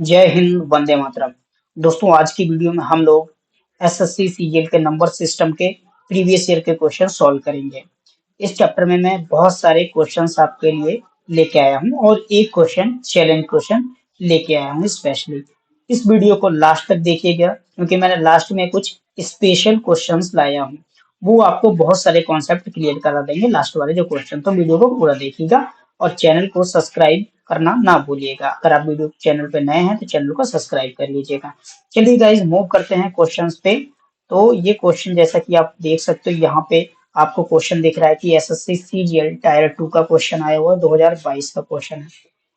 जय हिंद, वंदे मातरम। दोस्तों, आज की वीडियो में हम लोग एसएससी सीजीएल के नंबर सिस्टम के प्रीवियस ईयर के क्वेश्चन सॉल्व करेंगे। इस चैप्टर में मैं बहुत सारे क्वेश्चंस आपके लिए लेके आया हूं और एक क्वेश्चन चैलेंज क्वेश्चन लेके आया हूं स्पेशली। इस वीडियो को लास्ट तक देखिएगा क्योंकि मैंने लास्ट में कुछ स्पेशल क्वेश्चंस लाया हूं। वो आपको बहुत सारे कॉन्सेप्ट क्लियर करा देंगे लास्ट वाले जो क्वेश्चन। तो वीडियो को पूरा देखिएगा और चैनल को सब्सक्राइब करना ना भूलिएगा। अगर आप वीडियो चैनल पे नए हैं तो चैनल को सब्सक्राइब कर लीजिएगा। चलिए गाइज, मूव करते हैं क्वेश्चंस पे। तो ये क्वेश्चन जैसा कि आप देख सकते हो यहाँ पे आपको क्वेश्चन दिख रहा है कि एसएससी सीजीएल टायर 2 का क्वेश्चन आया हुआ है, 2022 का क्वेश्चन है।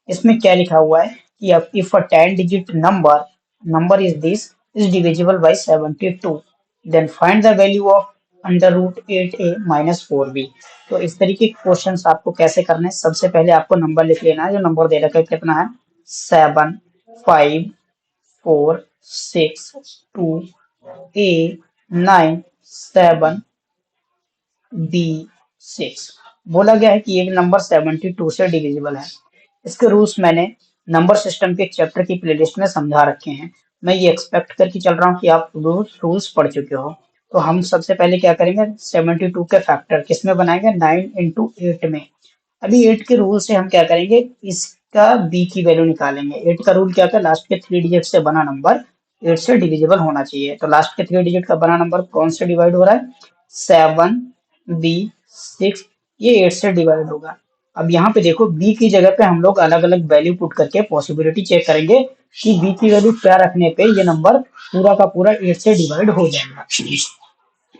इसमें क्या लिखा हुआ है कि if a 10 digit number is this is divisible by 72, then find the value of under root 8a minus 4b। तो इस तरीके के क्वेश्चन आपको कैसे करने हैं, सबसे पहले आपको नंबर लिख लेना है। जो नंबर दे रखा है कितना है, 7 5 4 6 2 a 9 7 b 6। बोला गया है कि एक नंबर 72 से डिविजिबल है। इसके रूल्स मैंने नंबर सिस्टम के चैप्टर की प्लेलिस्ट में समझा रखे हैं। मैं ये एक्सपेक्ट करके चल रहा हूँ कि आप रूल्स पढ़ चुके हो। तो हम सबसे पहले क्या करेंगे, 72 के फैक्टर किस में बनाएंगे, 9 इंटू 8 में। अभी 8 के रूल से हम क्या करेंगे, इसका b की वैल्यू निकालेंगे। 8 का रूल क्या था, लास्ट के 3 डिजिट से बना नंबर 8 से डिविजिबल होना चाहिए। तो लास्ट के 3 डिजिट का बना नंबर कौन से डिवाइड हो रहा है, 7 b 6, ये 8 से डिवाइड होगा। अब यहाँ पे देखो, b की जगह पे हम लोग अलग अलग वैल्यू पुट करके पॉसिबिलिटी चेक करेंगे कि b की वैल्यू क्या रखने पे ये नंबर पूरा का पूरा 8 से डिवाइड हो जाएगा।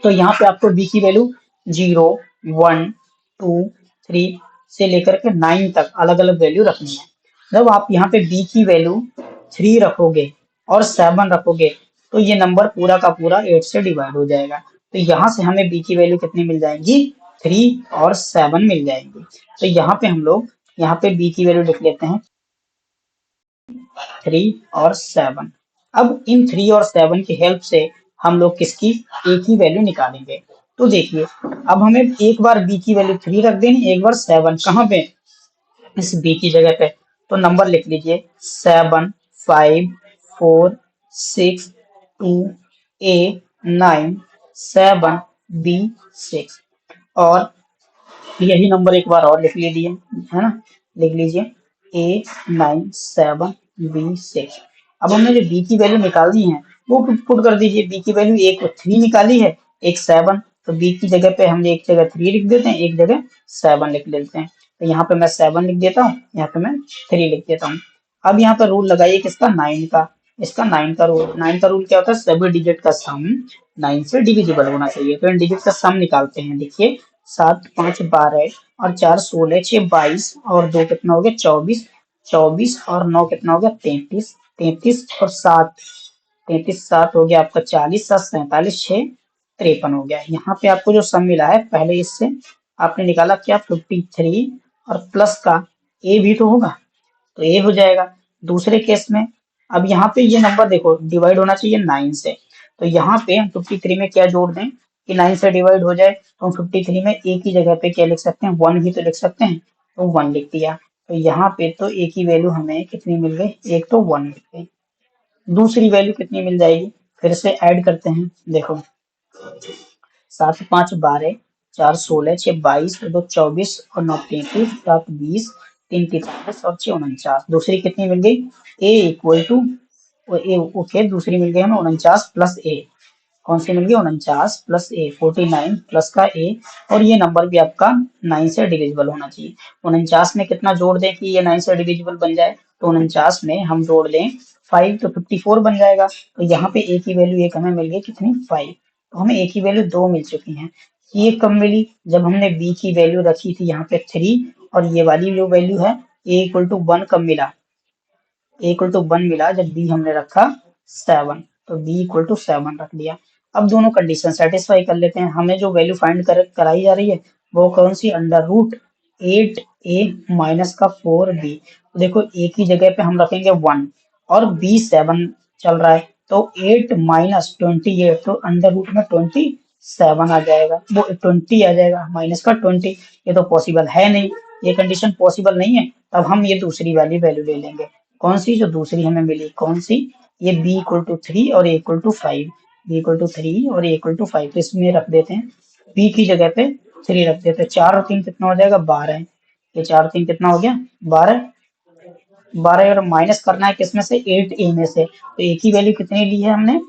तो यहाँ पे आपको b की वैल्यू 0 1 2 3 से लेकर के 9 तक अलग अलग वैल्यू रखनी है। जब आप यहाँ पे b की वैल्यू 3 रखोगे और 7 रखोगे तो ये नंबर पूरा का पूरा 8 से डिवाइड हो जाएगा। तो यहाँ से हमें b की वैल्यू कितनी मिल जाएगी, 3 और 7 मिल जाएंगी। तो यहाँ पे हम लोग यहाँ पे b की वैल्यू लिख लेते हैं 3 और 7। अब इन 3 और 7 की हेल्प से हम लोग किसकी a की वैल्यू निकालेंगे। तो देखिए, अब हमें एक बार b की वैल्यू 3 रख देनी, एक बार 7 कहाँ पे, इस b की जगह पे। तो नंबर लिख लीजिए 7 5 4 6 2 a 9 7 b 6। और यही नंबर एक बार और लिख लीजिए, है ना, लिख लीजिए A97B6। अब हमने जो B की वैल्यू निकाल दी है वो पुट कर दीजिए। B की वैल्यू एक 3 निकाली है, एक 7। तो B की जगह पे हम एक जगह 3 लिख देते हैं, एक जगह 7 लिख लेते हैं। तो यहाँ पे मैं 7 लिख देता हूँ, यहाँ पे मैं 3 लिख देता हूँ। अब यहाँ पे रूल लगाइए किसका, 9 का। इसका 9 का रूल, 9 का रूल क्या होता है, सभी डिजिट का सम 9 से डिविजिबल होना चाहिए। तो इन डिजिट का सम निकालते हैं। देखिए, 7 5 12 और 4 16 6 22 और 2 कितना हो गया, 24। 24 और 9 कितना हो गया, 33। 33 और 7, 33 7 हो गया आपका 40, 7 47, 6 53 हो गया। यहाँ पे आपको जो सम मिला है, पहले इससे आपने निकाला क्या, 53 और प्लस का ए भी तो होगा, तो ए हो जाएगा। दूसरे केस में अब यहाँ पे ये नंबर देखो डिवाइड होना चाहिए 9 से। तो यहाँ पे हम 53 में क्या जोड़ दें कि 9 से डिवाइड हो जाए। तो हम 53 में ए की जगह पे क्या लिख सकते हैं, 1 भी तो लिख सकते हैं। तो 1 लिख दिया। तो यहाँ पे तो ए की वैल्यू हमें कितनी मिल गई, एक तो 1 मिल गई। दूसरी वैल्यू कितनी मिल जाएगी, फिर से ऐड करते हैं। देखो, 7 5 12 4 16 6 22 2 24 और 9 33 7 20 3 43 और 6 49। दूसरी कितनी मिल गई, ए इक्वल टू ए, ओके, दूसरी मिल गई हमें 49 प्लस ए। कौन सी मिल गई, 49 प्लस ए, 49 प्लस का ए। और ये नंबर भी आपका 9 से डिविजिबल होना चाहिए। 49 में कितना जोड़ दें कि ये 9 से डिविजिबल बन जाए, तो 49 में हम जोड़ दें 5 तो 54 बन जाएगा। तो यहाँ पे ए की वैल्यू एक हमें मिल गई कितनी, 5। तो हमें ए की वैल्यू 2 मिल चुकी है। ये कब मिली, जब हमने बी की वैल्यू रखी थी यहाँ पे 3, और ये वाली जो वैल्यू है ए इक्वल टू 1 कब मिला, ए इक्वल टू 1 मिला जब बी हमने रखा 7। तो बी इक्वल टू 7 रख दिया। अब दोनों कंडीशन सेटिस्फाई कर लेते हैं। हमें जो वैल्यू फाइंड कराई जा रही है वो कौन सी, अंडर रूट 8a माइनस का 4b। तो देखो, ए की जगह पे हम रखेंगे 1 और b 7 चल रहा है, तो 8 माइनस 28, तो अंडर रूट में 27 आ जाएगा, वो 20 आ जाएगा माइनस का 20। ये तो पॉसिबल है नहीं, ये कंडीशन पॉसिबल नहीं है। तब हम ये दूसरी वाली वैल्यू ले लेंगे, कौन सी जो दूसरी हमें मिली, कौन सी, ये b इक्वल टू 3 और a equal to 5, b equal to 3 और a इक्वल टू 5, तो इसमें रख देते हैं b की जगह पे 3 रख देते हैं। 4 और 3 कितना हो जाएगा, 12। ये 4 और 3 कितना हो गया, 12। 12 और माइनस करना है किसमें से, 8a में से, तो a की वैल्यू कितनी ली है हमने,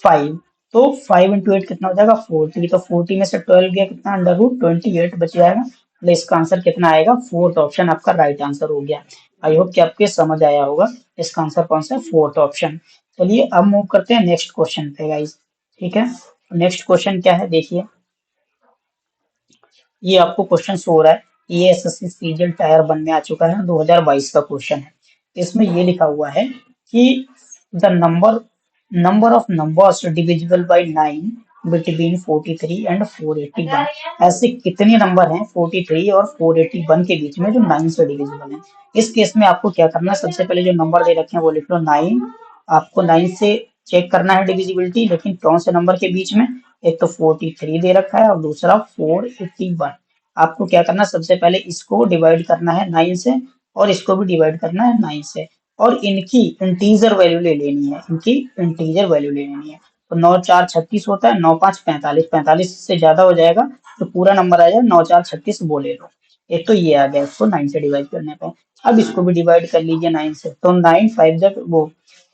5। तो 5 इंटू 8 कितना हो जाएगा, 40। तो 40 में से 12 गया कितना, अंडर रूट 28 बच जाएगा। तो इसका आंसर कितना आएगा, फोर्थ ऑप्शन आपका राइट आंसर हो गया। आई होप कि आपके समझ आया होगा। इसका आंसर कौन सा है, फोर्थ ऑप्शन। चलिए अब मूव करते हैं नेक्स्ट क्वेश्चन पे गाइस। ठीक है, नेक्स्ट क्वेश्चन क्या है देखिए, ये आपको क्वेश्चन शो हो रहा है, ये एसएससी सीजीएल टायर 1 में आ चुका है, 2022 का क्वेश्चन है। इसमें ये लिखा हुआ है कि the number number of numbers divisible by 9 between 43 and 481। ऐसे कितने नंबर हैं 43 और 481 के बीच में जो 9 से डिविजिबल हैं। इस केस में आपको क्या करना है, सबसे पहले जो नंबर दे रखे हैं वो लिख लो 9। आपको 9 से चेक करना है डिविजिबिलिटी, लेकिन कौन से नंबर के बीच में, एक तो 43 दे रखा है और दूसरा 481। आपको क्या करना है, सबसे पहले इसको डिवाइड करना है 9 से और इसको भी डिवाइड करना है 9 से, और इनकी इंटीजर वैल्यू ले लेनी है, इनकी इंटीजर वैल्यू ले लेनी है। तो 9 4 36 होता है, 9 5 45, 45 से ज्यादा हो जाएगा तो पूरा नंबर आ जाएगा, 9 4 36 बोले लो। एक तो ये आ गया इसको 9 से डिवाइड करने पर। अब इसको भी डिवाइड कर लीजिए 9 से, तो 9 5 जब वो,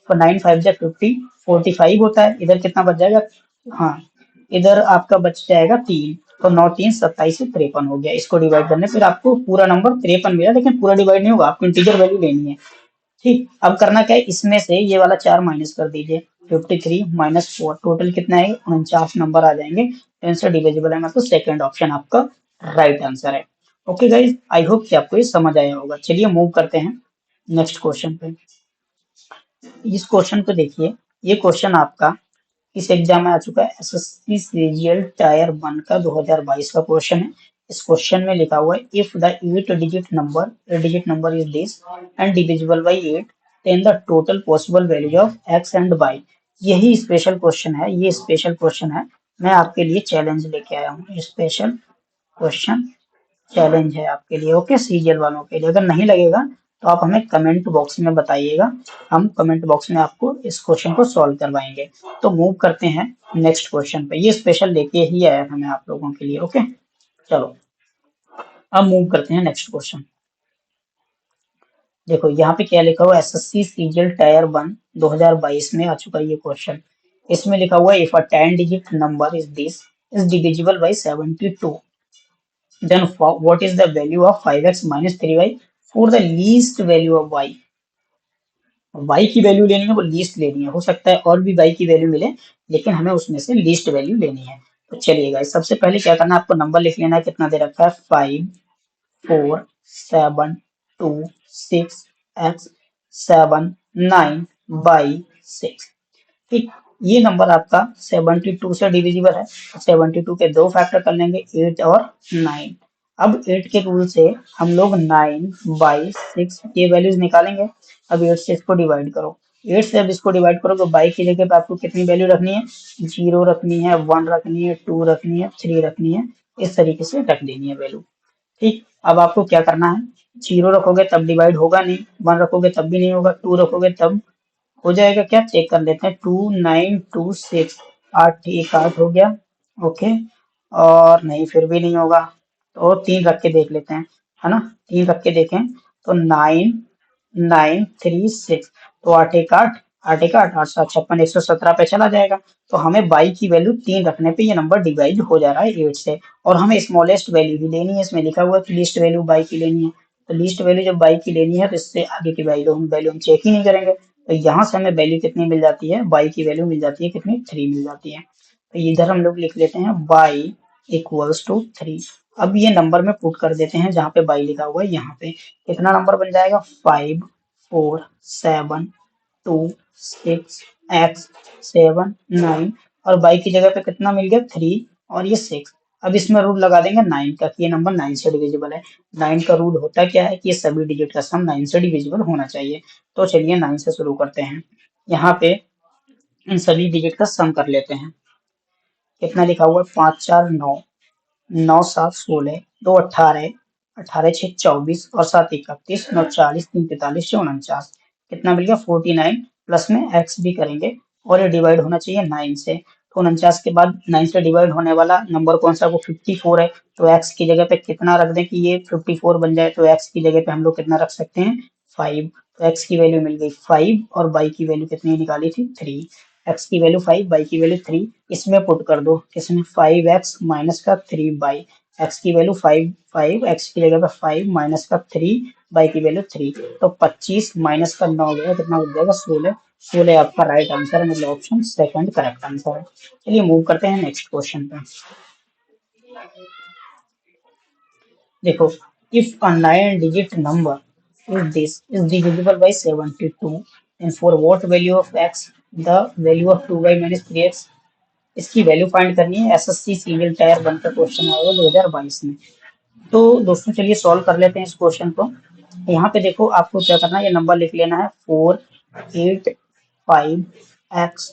तो 9 5 जब 50, 45 होता है, इधर कितना बच जाएगा, हाँ इधर आपका बच जाएगा 3। तो 9 3 27 से 53 हो गया। इसको डिवाइड करने फिर आपको पूरा नंबर 53 मिला, लेकिन पूरा डिवाइड नहीं होगा, आपको इंटीजर वैल्यू लेनी है। ठीक, अब करना क्या है, इसमें से ये वाला 4 माइनस कर दीजिए, 53 माइनस 4 टोटल कितना है, 49 नंबर आ जाएंगे। तो आंसर डिविजिबल है, मतलब सेकंड ऑप्शन आपका राइट आंसर है। ओके गाइज, आई होप कि आपको ये समझ आया होगा। चलिए मूव करते हैं नेक्स्ट क्वेश्चन पे। इस क्वेश्चन को देखिए, ये क्वेश्चन आपका इस एग्जाम में आ चुका है, एसएससी सीजीएल टायर 1 का 2022 का क्वेश्चन है। इस क्वेश्चन में लिखा हुआ है, if the 8 digit number is this and divisible by 8, then the total possible value of X and Y. यही स्पेशल क्वेश्चन है, ये स्पेशल क्वेश्चन है, मैं आपके लिए चैलेंज लेके आया हूँ। स्पेशल क्वेश्चन चैलेंज है आपके लिए, ओके, सीजीएल वालों के लिए। अगर नहीं लगेगा तो आप हमें कमेंट बॉक्स में बताइएगा, हम कमेंट बॉक्स में आपको इस क्वेश्चन को सॉल्व करवाएंगे। तो मूव करते हैं नेक्स्ट क्वेश्चन पे, ये स्पेशल लेके ही आया था मैं आप लोगों के लिए। ओके, चलो अब मूव करते हैं नेक्स्ट क्वेश्चन। देखो यहाँ पे क्या लिखा हुआ है, एसएससी सीजीएल टायर 1 2022 में आ चुका है ये क्वेश्चन। इसमें लिखा हुआ है, if a 10 digit number is this is divisible by 72, then what is the value of 5x minus 3y for the least value of y। y की वैल्यू लेनी है, वो लीस्ट लेनी है, हो सकता है और भी y की वैल्यू मिले, लेकिन हमें उसमें से लीस्ट वैल्यू लेनी है। तो चलिए गाइस, सबसे पहले क्या करना है, आपको नंबर लिख लेना है, कितना दे रखा है, 5 4 7 2 6 x 7 9 बाई 6। ठीक, ये नंबर आपका 72 से डिविजिबल है, 72 के दो फैक्टर कर लेंगे, 8 और 9। अब 8 के रूल से हम लोग 9 बाई 6 ये वैल्यूज निकालेंगे। अब 8 से इसको डिवाइड करो, 8 से अब इसको डिवाइड करोगे, बाई की जगह पे आपको कितनी वैल्यू रखनी है, 0 रखनी है, 1 रखनी है, 2 रखनी है, 3 रखनी है, इस तरीके से रख देनी है वैल्यू। ठीक, अब आपको क्या करना है, 0 रखोगे तब डिवाइड होगा नहीं, 1 रखोगे तब भी नहीं होगा, 2 रखोगे तब हो जाएगा, क्या चेक कर लेते हैं, 2926, 8 हो गया। ओके, और नहीं फिर भी नहीं होगा, तो 3 रख के देख लेते हैं, है ना, 3 रख के देखें तो 9936, तो 8 एक 8, 8 एक 8, 8 7 56, 117 पे चला जाएगा। तो हमें बाई की वैल्यू 3 रखने पे ये नंबर डिवाइड हो जा रहा है 8 से, और हमें स्मॉलेस्ट वैल्यू भी लेनी है, इसमें लिखा हुआ है कि लीस्ट वैल्यू बाई की लेनी है। तो लीस्ट वैल्यू जब बाई की लेनी है तो इससे आगे की वैल्यू हम चेक ही नहीं करेंगे। तो यहाँ से हमें वैल्यू कितनी मिल जाती है, बाई की वैल्यू मिल जाती है कितनी, 3 मिल जाती है। तो इधर हम लोग लिख लेते हैं बाई इक्वल्स टू 3। अब ये नंबर में पुट कर देते हैं जहाँ पे बाई लिखा हुआ है, यहाँ पे कितना नंबर बन जाएगा, 5 4 7 2 6 x 7 9, और बाई की जगह पे कितना मिल गया, 3 और ये 6। अब इसमें रूल लगा देंगे 9 का कि ये नंबर 9 से डिविजिबल है। 9 का रूल होता क्या है कि ये सभी डिजिट का सम 9 से डिविजिबल होना चाहिए। तो चलिए 9 से शुरू करते हैं, यहाँ पे इन सभी डिजिट का सम कर लेते हैं। कितना लिखा हुआ है, 5 4 9, 9 7 16, 2 18, 18 6 24 और 7 31, 9 40, 3 45 6 49। कितना मिल गया 49 प्लस में x भी करेंगे और ये डिवाइड होना चाहिए 9 से। तो 49 के बाद 9 से डिवाइड होने वाला नंबर कौन सा, वो 54 है। तो x की जगह पे कितना रख दें कि ये 54 बन जाए, तो x की जगह पे हम लोग कितना रख सकते हैं 5। तो x की वैल्यू मिल गई 5 और y की वैल्यू कितनी निकाली थी 3। x की वैल्यू 5, y की वैल्यू 3, इसमें पुट कर दो, किसमें 5x माइनस का 3 बाई, x की वैल्यू 5 x की जगह पे 5 माइनस का 3 y की वैल्यू 3। तो 25 माइनस का 9 हो गया, कितना हो जाएगा 16। 16 आपका राइट आंसर है, मतलब ऑप्शन सेकंड करेक्ट आंसर है। चलिए मूव करते हैं नेक्स्ट क्वेश्चन पे। देखो, if a 9 digit number is this is divisible by 72, and for what value of x the value of 2y minus 3x। इसकी वैल्यू फाइंड करनी है। एसएससी सीरियल टायर 1 का क्वेश्चन आएगा 2022 में। तो दोस्तों चलिए सॉल्व कर लेते हैं इस क्वेश्चन को। यहाँ पे देखो आपको क्या करना है, ये नंबर लिख लेना है 4, 8, 5, x,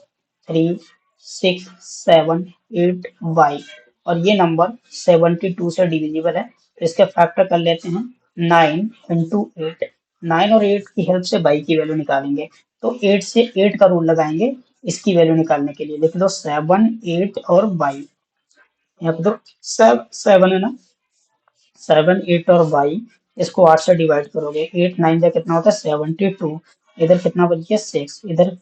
3, 6, 7, 8, y, और ये नंबर 72 से डिविजिबल है। तो इसके फैक्टर कर लेते हैं 9 इंटू 8। 9 और 8 की हेल्प से y की वैल्यू निकालेंगे। तो 8 से 8 का रूल लगाएंगे इसकी वैल्यू निकालने के लिए। लिख दो 7, 8 और y। यहाँ पे तो 7 है ना, 7, 8 और y, इसको 8 से डिवाइड करोगे, 8 9 का कितना होता है 72। इधर कितना बच गया 6। इधर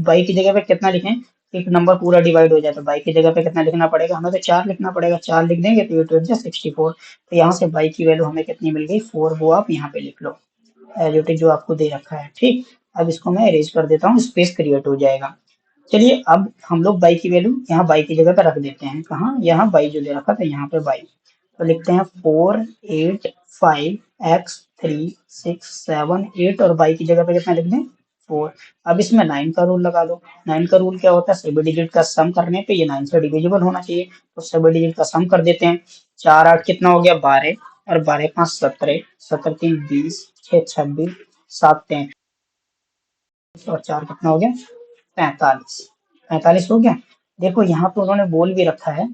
y की जगह पे कितना लिखें, एक नंबर पूरा डिवाइड हो जाए तो y की जगह पे कितना लिखना पड़ेगा, हमें तो 4 लिखना पड़ेगा। 4 लिख देंगे तो 8 बच जाए 64। तो यहाँ से y की वैल्यू हमें कितनी मिल गई 4, वो आप यहाँ पे लिख लो एज इट इज जो आपको दे रखा है। ठीक, अब इसको मैं अरेंज कर देता हूँ, स्पेस क्रिएट हो जाएगा। चलिए अब हम लोग y की वैल्यू यहाँ y की जगह पे रख देते हैं। कहाँ, यहाँ y जो दे रखा था यहाँ पे y। तो लिखते हैं 4, 8, 5, x, 3, 6, 7, 8 और y की जगह पे कितना लिख दें 4। अब इसमें 9 का रूल लगा दो। 9 का रूल क्या होता है, सभी डिजिट का सम करने पे ये 9 से डिविजिबल होना चाहिए। तो सभी डिजिट का सम कर देते हैं। 4 8 कितना हो गया 12, और 12 5 17, 17 3 20, 6 26, 7 33 और 4 कितना हो गया 45। 45 हो गया। देखो यहाँ पे उन्होंने बोल भी रखा है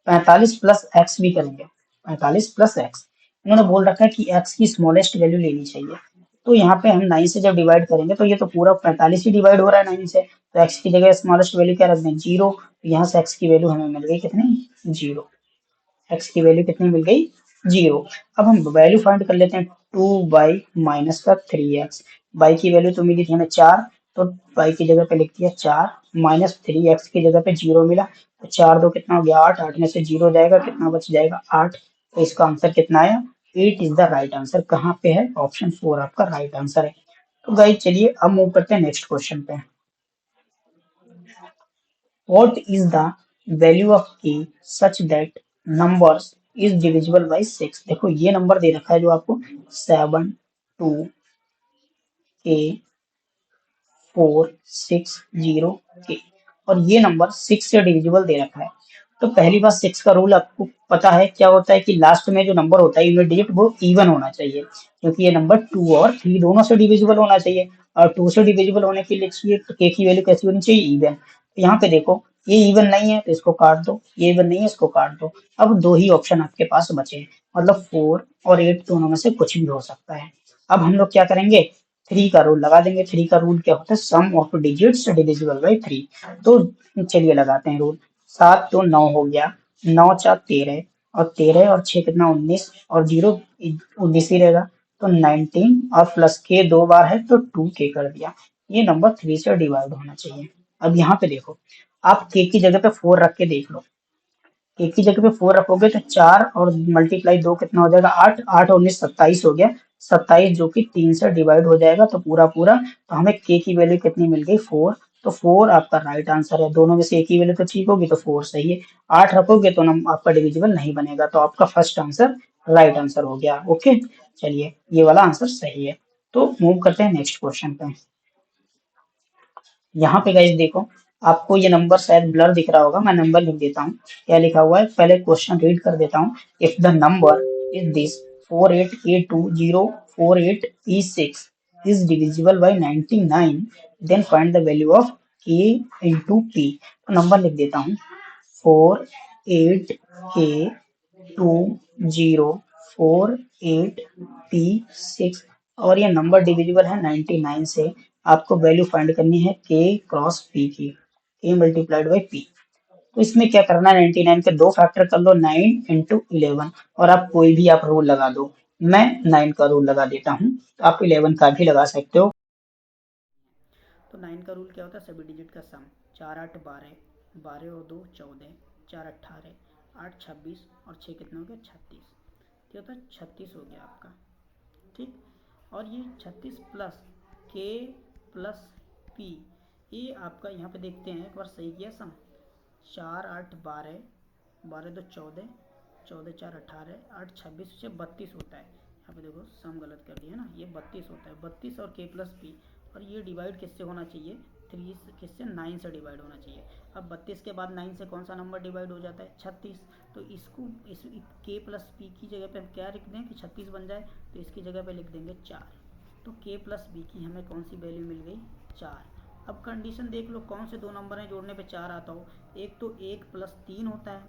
45 प्लस एक्स भी करेंगे। 45 प्लस एक्स, इन्होंने बोल रखा है कि एक्स की स्मॉलेस्ट वैल्यू लेनी चाहिए। तो यहाँ पे हम 9 से जब डिवाइड करेंगे तो ये तो पूरा 45 ही डिवाइड हो रहा है 9 से। तो एक्स की जगह स्मॉलेस्ट वैल्यू क्या रख दें 0। तो यहाँ से एक्स की वैल्यू हमें मिल गई कितनी 0। एक्स की वैल्यू कितनी मिल गई 0। अब हम वैल्यू फाइंड कर लेते हैं 2y माइनस का 3x। y की वैल्यू तो मिली थी हमें 4, तो y की जगह पे लिख दिया 4 माइनस 3x की जगह पे 0 मिला। तो 4 2 कितना हो गया 8, 8 में से 0 जाएगा, कितना बच जाएगा 8। तो इसका आंसर कितना आया 8 इज द राइट आंसर। कहाँ पे है, ऑप्शन 4 आपका राइट आंसर है। तो गाइस चलिए अब मूव करते हैं नेक्स्ट क्वेश्चन पे। What is the value of k such that numbers is divisible by 6। देखो ये नंबर दे रखा है जो आपको 7, 2, k, 4, 6, 0, k, और ये नंबर 6 से डिविजिबल दे रखा है। तो पहली बात 6 का रूल आपको पता है क्या होता है कि लास्ट में जो नंबर होता है यूनिट डिजिट वो इवन होना चाहिए, क्योंकि ये नंबर 2 और 3 दोनों से डिविजिबल होना चाहिए, और 2 से डिविजिबल होने के लिए चाहिए तो k की वैल्यू कैसी होनी चाहिए इवन। तो यहाँ पे देखो ये इवन नहीं है तो इसको काट दो, ये इवन नहीं है इसको काट दो। अब दो ही ऑप्शन आपके पास बचे हैं, मतलब 4 और 8 दोनों में से कुछ भी हो सकता है। अब हम लोग क्या करेंगे 3 का रूल लगा देंगे। 3 का रूल क्या होता है, सम ऑफ डिजिट्स डिविजिबल बाय 3। तो चलिए लगाते हैं रूल। 7 तो 9 हो गया, 9 4 13, और 13 और 6 कितना 19, और 0 19 ही रहेगा। तो 19 और प्लस के 2 बार है तो 2k कर दिया। ये नंबर 3 से डिवाइड होना चाहिए। अब यहाँ पे देखो आप k की जगह पे 4 रख के देख लो। एक की जगह पे 4 रखोगे तो 4 और मल्टीप्लाई 2 कितना हो जाएगा 8, 8 और 19 27 हो गया। 27 जो कि 3 से डिवाइड हो जाएगा तो पूरा पूरा, तो हमें k की वैल्यू कितनी मिल गई 4। तो 4 आपका राइट आंसर है। दोनों में से एक ही वैल्यू तो ठीक होगी तो 4 सही है। 8 रखोगे तो आपका डिविजिबल नहीं बनेगा, तो आपका फर्स्ट आंसर राइट आंसर हो गया। ओके, चलिए ये वाला आंसर सही है। तो मूव करते हैं नेक्स्ट क्वेश्चन पे। यहाँ पे गाइस देखो आपको ये नंबर शायद ब्लर दिख रहा होगा, मैं नंबर लिख देता हूँ। क्या लिखा हुआ है पहले क्वेश्चन रीड कर देता हूँ। If the number is this 48k2048p6 is divisible by 99, then find the value of k into p। तो नंबर लिख देता हूँ 48k2048p6 और ये नंबर डिविजिबल है 99 से। आपको वैल्यू फाइंड करनी है k क्रॉस p की, k मल्टीप्लाइड बाई p। तो इसमें क्या करना है, 99 के दो फैक्टर कर लो, 9 इंटू 11, और आप कोई भी आप रूल लगा दो। मैं 9 का रूल लगा देता हूँ, तो आप 11 का भी लगा सकते हो। तो 9 का रूल क्या होता है, सभी डिजिट का सम, 4 8 12, 12 और 2 14, 4 18, 8 26 और 6 कितना हो गया 36, क्या होता है 36 हो गया आपका। ठीक, और ये 36 प्लस के प्लस पी, ये आपका यहाँ पे देखते हैं एक बार सही किया सम, 4 8 12, 12 2 14, 14 4 18, 8 26 से 32 होता है। यहाँ पे देखो सम गलत कर दिया ना, ये 32 होता है, 32 और के प्लस पी, और ये डिवाइड किससे होना चाहिए, 3 किससे 9 से डिवाइड होना चाहिए। अब 32 के बाद 9 से कौन सा नंबर डिवाइड हो जाता है, 36। तो इसको इस के प्लस पी की जगह पे हम क्या लिख दें कि 36 बन जाए, तो इसकी जगह पे लिख देंगे 4। तो के प्लस बी की हमें कौन सी वैल्यू मिल गई, 4। अब कंडीशन देख लो, कौन से दो नंबर हैं जोड़ने पे 4 आता हो। एक तो 1 प्लस 3 होता है,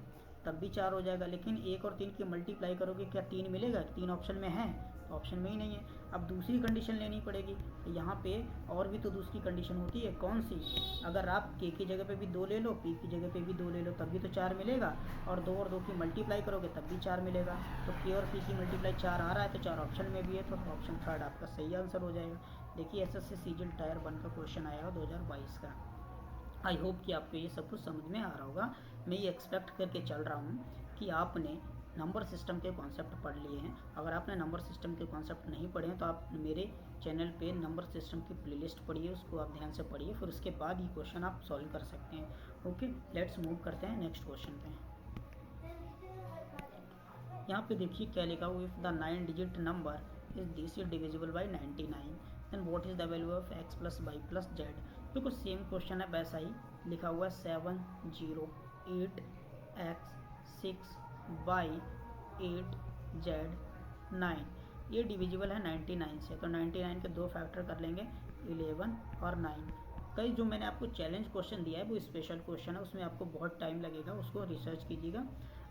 तब भी 4 हो जाएगा, लेकिन 1 और 3 की मल्टीप्लाई करोगे क्या 3 मिलेगा, 3 ऑप्शन में है, तो ऑप्शन में ही नहीं है। अब दूसरी कंडीशन लेनी पड़ेगी, यहाँ पे और भी तो दूसरी कंडीशन होती है, कौन सी, अगर आप के की जगह पे भी 2 ले लो, पी की जगह पे भी 2 ले लो, तब भी तो 4 मिलेगा, और 2 और 2 की मल्टीप्लाई करोगे तब भी 4 मिलेगा। तो के और पी की मल्टीप्लाई 4 आ रहा है, तो 4 ऑप्शन में भी है, तो ऑप्शन थर्ड आपका सही आंसर हो जाएगा। देखिए एसएससी सीजीएल टायर 1 का क्वेश्चन आया 2022 का। आई होप कि आपको ये सब कुछ समझ में आ रहा होगा। मैं ये एक्सपेक्ट करके चल रहा हूँ कि आपने नंबर सिस्टम के कॉन्सेप्ट पढ़ लिए हैं। अगर आपने नंबर सिस्टम के कॉन्सेप्ट नहीं पढ़े हैं तो आप मेरे चैनल पे नंबर सिस्टम की प्लेलिस्ट पढ़िए, उसको आप ध्यान से पढ़िए, फिर उसके बाद ये क्वेश्चन आप सॉल्व कर सकते हैं। ओके, लेट्स मूव करते हैं नेक्स्ट क्वेश्चन पे। यहाँ पे देखिए क्या लिखा हुआ, if the 9 digit number is this is divisible by 99, then what is the value of x plus Y plus Z. बिल्कुल सेम क्वेश्चन है, वैसा ही लिखा हुआ है 7 0 8 x 6 y 8 z 9, ये डिविजिबल है 99 से। तो 99 के दो फैक्टर कर लेंगे, 11 और 9। कई जो मैंने आपको चैलेंज क्वेश्चन दिया है वो स्पेशल क्वेश्चन है, उसमें आपको बहुत टाइम लगेगा, उसको रिसर्च कीजिएगा,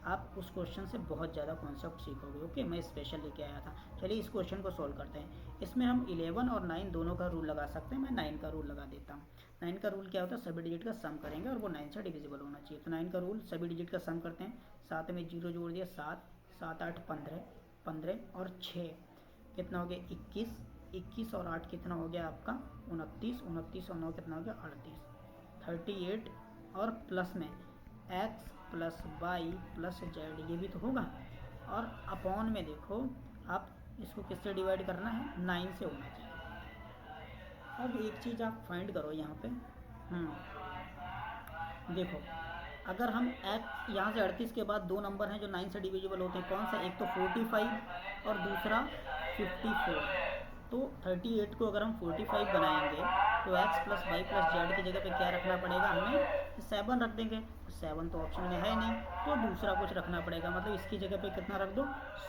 आप उस क्वेश्चन से बहुत ज़्यादा कॉन्सेप्ट सीखोगे। ओके, मैं स्पेशल लेके आया था। चलिए इस क्वेश्चन को सॉल्व करते हैं। इसमें हम 11 और 9 दोनों का रूल लगा सकते हैं, मैं 9 का रूल लगा देता हूँ। 9 का रूल क्या होता है, सभी डिजिट का सम करेंगे और वो 9 से डिविजिबल होना चाहिए। तो 9 का रूल, सभी डिजिट का सम करते हैं, 7 में 0 जोड़ दिया 7, 7 8 15, 15 और 6 कितना हो गया 21, 21 और 8 कितना हो गया आपका 29, 29 और 9 कितना हो गया 38, 38 और प्लस में x plus Y plus Z, ये भी तो होगा, और अपॉन में देखो आप इसको किससे डिवाइड करना है, 9 से होना चाहिए। अब एक चीज़ आप फाइंड करो यहाँ पे, देखो अगर हम x यहाँ से 38 के बाद दो नंबर हैं जो 9 से डिविजिबल होते हैं, कौन सा, एक तो 45 और दूसरा 54। तो 38 को अगर हम 45 बनाएंगे तो x plus Y plus Z की जगह पे क्या रखना पड़ेगा, हमें 7 रख देंगे। 7 तो ऑप्शन में है नहीं, तो दूसरा कुछ रखना पड़ेगा, मतलब इसकी जगह पे कितना रख दो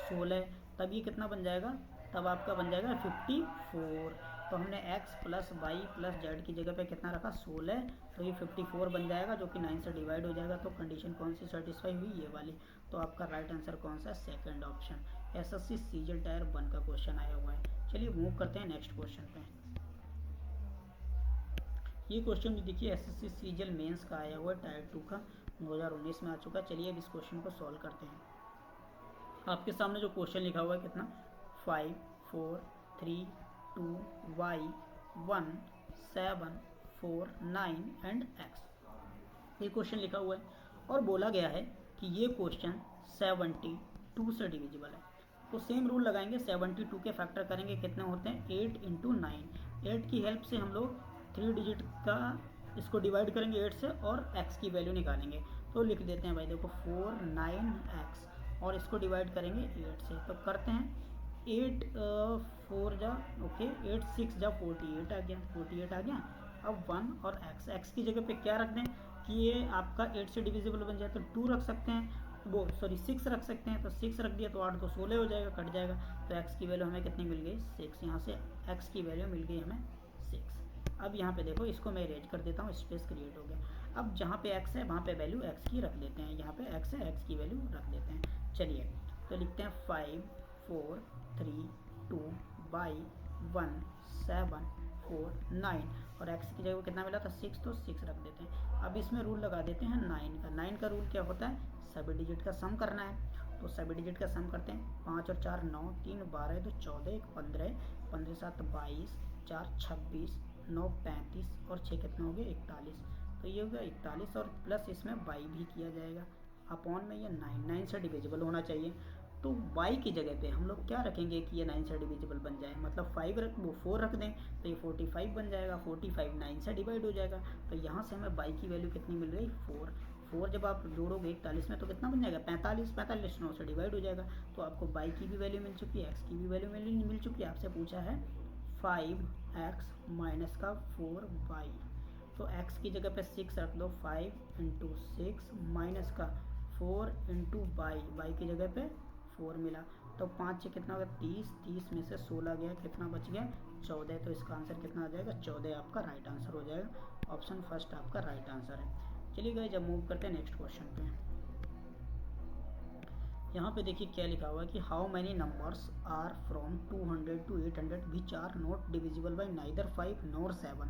16, तब ये कितना बन जाएगा, तब आपका बन जाएगा 54। तो हमने x plus Y plus Z की जगह पे कितना रखा 16, तो ये 54 बन जाएगा, जो कि 9 से डिवाइड हो जाएगा। तो कंडीशन कौन सी सेटिस्फाई हुई, ये वाली। तो आपका राइट आंसर कौन सा है, second option. SSC CGL tyre 1 का क्वेश्चन आया हुआ है। चलिए मूव करते हैं नेक्स्ट क्वेश्चन पे। ये क्वेश्चन भी देखिए एसएससी सीजीएल मेंस का आया हुआ है, टायर 2 का, 2019 में आ चुका है। चलिए अब इस क्वेश्चन को सॉल्व करते हैं। आपके सामने जो क्वेश्चन लिखा हुआ है कितना, 5 4 3 2 y 1 7 4 9 एंड x, ये क्वेश्चन लिखा हुआ है और बोला गया है कि ये क्वेश्चन 72 से डिविजिबल है। तो सेम रूल लगाएंगे, 72 के फैक्टर करेंगे, कितने होते हैं 8 इंटू 9। 8 की हेल्प से हम लोग 3 डिजिट का इसको डिवाइड करेंगे 8 से और x की वैल्यू निकालेंगे। तो लिख देते हैं भाई, देखो 4 9x और इसको डिवाइड करेंगे 8 से, तो करते हैं 8 4 जा ओके 8 6 जा 48 आ गया, 48 आ गया। अब 1 और x की जगह पे क्या रख दें कि ये आपका 8 से डिविजिबल बन जाए, तो 2 रख सकते हैं, वो सॉरी 6 रख सकते हैं, तो 6 रख दिया तो 8 को 16 हो जाएगा, कट जाएगा। तो x की वैल्यू हमें कितनी मिल गई 6, यहाँ से x की वैल्यू मिल गई हमें 6। अब यहाँ पे देखो इसको मैं इरेज कर देता हूँ, स्पेस क्रिएट हो गया। अब जहाँ पे x है वहाँ पे वैल्यू x की रख देते हैं, यहाँ पे x है x की वैल्यू रख देते हैं। चलिए तो लिखते हैं 5 4 3 2 y 1 7 4 9 और x की जगह कितना मिला था 6, तो 6 रख देते हैं। अब इसमें रूल लगा देते हैं 9 का रूल क्या होता है, सभी डिजिट का सम करना है। तो सभी डिजिट का सम करते हैं, 5 और 4 9, 3 12, 2 14, 1 15, 15 7 22, 4 26, 9 35 और 6 कितना हो गया 41। तो ये हो गया 41 और प्लस इसमें बाई भी किया जाएगा, अपॉन में ये 9 से डिविजिबल होना चाहिए। तो y की जगह पे हम लोग क्या रखेंगे कि ये 9 से डिविजिबल बन जाए, मतलब 4 रख दें तो ये 45 बन जाएगा, 45 9 से डिवाइड हो जाएगा। तो यहाँ से हमें y की वैल्यू कितनी मिल गई 4 जब आप जोड़ोगे 41 में तो कितना बन जाएगा 45 9 से डिवाइड हो जाएगा। तो आपको y की भी वैल्यू मिल चुकी है, x की भी वैल्यू मिल चुकी है। आपसे पूछा है 5x माइनस का 4y, तो x की जगह पे 6 रख दो, 5 इंटू 6 माइनस का 4 इंटू y की जगह पे 4 मिला। तो 5 से कितना होगा 30, 30 में से 16 गया, कितना बच गया 14। तो इसका आंसर कितना आ जाएगा 14 आपका राइट आंसर हो जाएगा। ऑप्शन फर्स्ट आपका राइट आंसर है। चलिए गाइस, जब मूव करते हैं नेक्स्ट क्वेश्चन पे। यहाँ पे देखिए क्या लिखा हुआ है कि how many numbers are from 200 to 800 which are not divisible by neither 5 nor 7।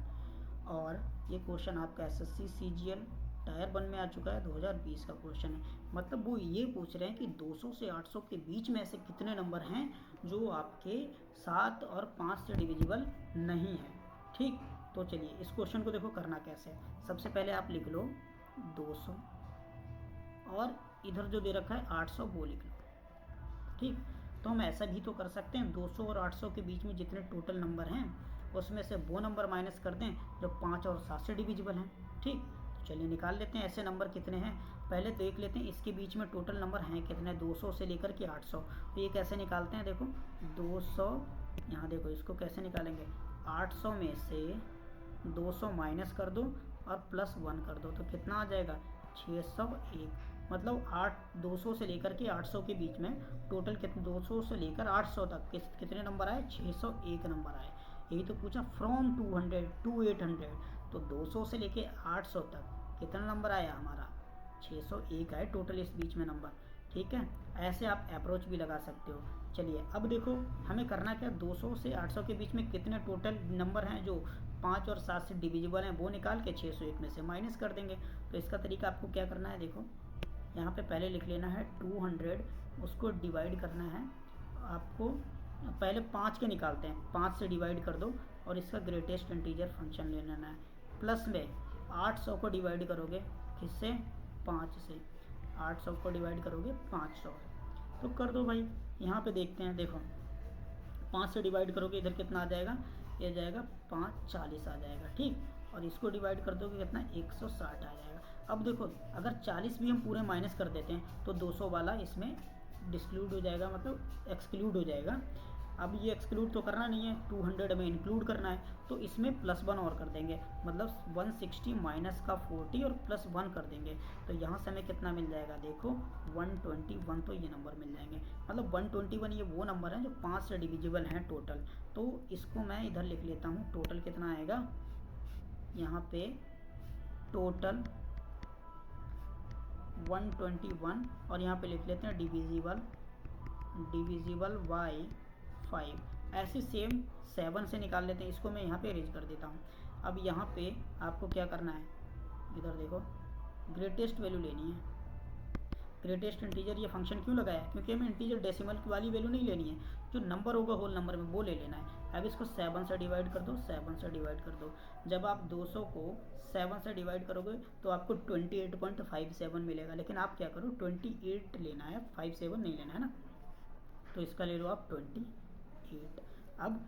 और ये क्वेश्चन आपका एसएससी सीजीएल टायर 1 में आ चुका है, 2020 का क्वेश्चन है। मतलब वो ये पूछ रहे हैं कि 200 से 800 के बीच में ऐसे कितने नंबर हैं जो आपके 7 और 5 से डिविजिबल नहीं है। ठीक, तो चलिए इस क्वेश्चन को देखो करना कैसे है। सबसे पहले आप लिख लो 200 और इधर जो दे रखा है 800 वो लिख लो। ठीक, तो हम ऐसा भी तो कर सकते हैं, 200 और 800 के बीच में जितने टोटल नंबर हैं उसमें से वो नंबर माइनस कर दें जो 5 और 7 से डिविजिबल हैं। ठीक, तो चलिए निकाल लेते हैं ऐसे नंबर कितने हैं। पहले देख लेते हैं इसके बीच में टोटल नंबर हैं कितने, 200 से लेकर के 800। तो ये कैसे निकालते हैं, देखो 200, यहाँ देखो इसको कैसे निकालेंगे, 800 में से 200 माइनस कर दो और प्लस 1 कर दो तो कितना आ जाएगा 601। मतलब 200 से लेकर के 800 के बीच में टोटल कितने, 200 से लेकर 800 तक कितने नंबर आए 601 नंबर आए। यही तो पूछा फ्रॉम 200 to 800, तो 200 से लेके 800 तक कितना नंबर आया हमारा 601 आए टोटल इस बीच में नंबर। ठीक है, ऐसे आप अप्रोच भी लगा सकते हो। चलिए अब देखो हमें करना क्या, 200 से 800 के बीच में कितने टोटल नंबर हैं जो 5 और 7 से डिविजिबल हैं, वो निकाल के 601 में से माइनस कर देंगे। तो इसका तरीका आपको क्या करना है, देखो यहाँ पे पहले लिख लेना है 200, उसको डिवाइड करना है आपको। पहले 5 के निकालते हैं, 5 से डिवाइड कर दो और इसका ग्रेटेस्ट इंटीजर फंक्शन ले लेना है। प्लस में 800 को डिवाइड करोगे किससे, 5 से, 800 को डिवाइड करोगे 500, तो कर दो भाई। यहाँ पे देखते हैं, देखो 5 से डिवाइड करोगे इधर कितना आ जाएगा, ये जाएगा 5 40 आ जाएगा। ठीक, और इसको डिवाइड कर दोगे कितना 160 आ जाएगा। अब देखो अगर 40 भी हम पूरे माइनस कर देते हैं तो 200 वाला इसमें डिस्क्लूड हो जाएगा, मतलब एक्सक्लूड हो जाएगा। अब ये एक्सक्लूड तो करना नहीं है, 200 में इंक्लूड करना है, तो इसमें प्लस 1 और कर देंगे, मतलब 160 माइनस का 40 और प्लस 1 कर देंगे। तो यहाँ से हमें कितना मिल जाएगा, देखो 121, तो ये नंबर मिल जाएंगे। मतलब 121 ये वो नंबर हैं जो 5 से डिविजिबल हैं टोटल। तो इसको मैं इधर लिख लेता हूँ, टोटल कितना आएगा यहाँ पे, टोटल 121 और यहाँ पे लिख लेते हैं डिविजिबल बाई 5। ऐसे सेम 7 से निकाल लेते हैं, इसको मैं यहाँ पे अरेंज कर देता हूँ। अब यहाँ पे आपको क्या करना है, इधर देखो ग्रेटेस्ट वैल्यू लेनी है। ग्रेटेस्ट इंटीजर ये फंक्शन क्यों लगाया है, क्योंकि हमें इंटीजर डेसिमल वाली वैल्यू नहीं लेनी है, जो नंबर होगा होल नंबर में वो ले लेना है। अब इसको 7 से डिवाइड कर दो, 7 से डिवाइड कर दो। जब आप 200 को 7 से डिवाइड करोगे तो आपको 28.57 मिलेगा, लेकिन आप क्या करो 28 लेना है, 57 नहीं लेना है ना, तो इसका ले लो आप 28। अब